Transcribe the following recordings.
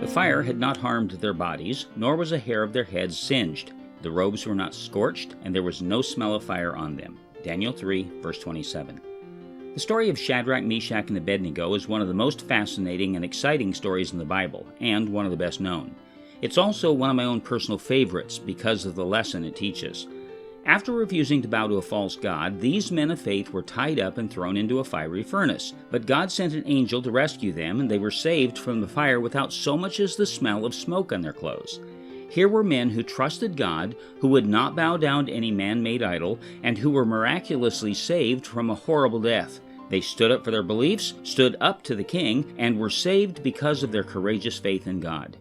fire had not harmed their bodies, nor was a hair of their heads singed. The robes were not scorched, and there was no smell of fire on them. Daniel 3, verse 27. The story of Shadrach, Meshach, and Abednego is one of the most fascinating and exciting stories in the Bible, and one of the best known. It's also one of my own personal favorites because of the lesson it teaches. After refusing to bow to a false god, these men of faith were tied up and thrown into a fiery furnace. But God sent an angel to rescue them, and they were saved from the fire without so much as the smell of smoke on their clothes. Here were men who trusted God, who would not bow down to any man-made idol, and who were miraculously saved from a horrible death. They stood up for their beliefs, stood up to the king, and were saved because of their courageous faith in God.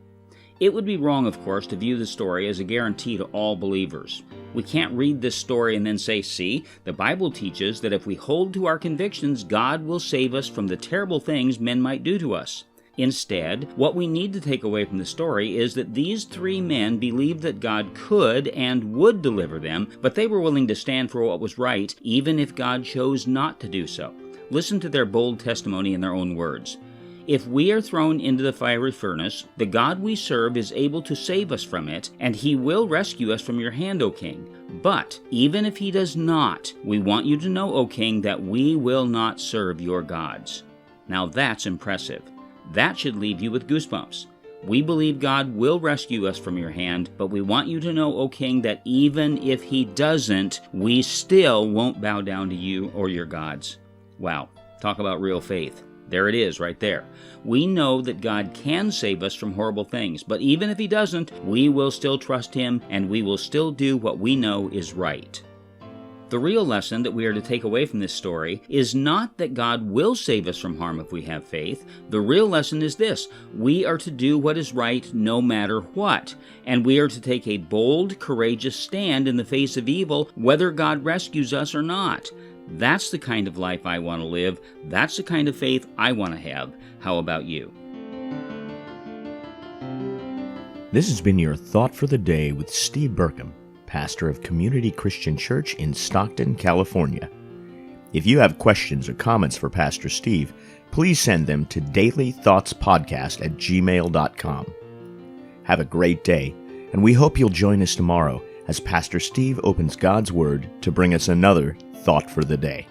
It would be wrong, of course, to view the story as a guarantee to all believers. We can't read this story and then say, see, the Bible teaches that if we hold to our convictions, God will save us from the terrible things men might do to us. Instead, what we need to take away from the story is that these three men believed that God could and would deliver them, but they were willing to stand for what was right, even if God chose not to do so. Listen to their bold testimony in their own words. If we are thrown into the fiery furnace, the God we serve is able to save us from it, and he will rescue us from your hand, O king. But even if he does not, we want you to know, O king, that we will not serve your gods. Now that's impressive. That should leave you with goosebumps. We believe God will rescue us from your hand, but we want you to know, O king, that even if he doesn't, we still won't bow down to you or your gods. Wow, talk about real faith. There it is, right there. We know that God can save us from horrible things, but even if he doesn't, we will still trust him, and we will still do what we know is right. The real lesson that we are to take away from this story is not that God will save us from harm if we have faith. The real lesson is this: we are to do what is right no matter what, and we are to take a bold, courageous stand in the face of evil, whether God rescues us or not. That's the kind of life I want to live. That's the kind of faith I want to have. How about you? This has been your Thought for the Day with Steve Burkham, pastor of Community Christian Church in Stockton, California. If you have questions or comments for Pastor Steve, please send them to dailythoughtspodcast@gmail.com. Have a great day, and we hope you'll join us tomorrow as Pastor Steve opens God's Word to bring us another Thought for the Day.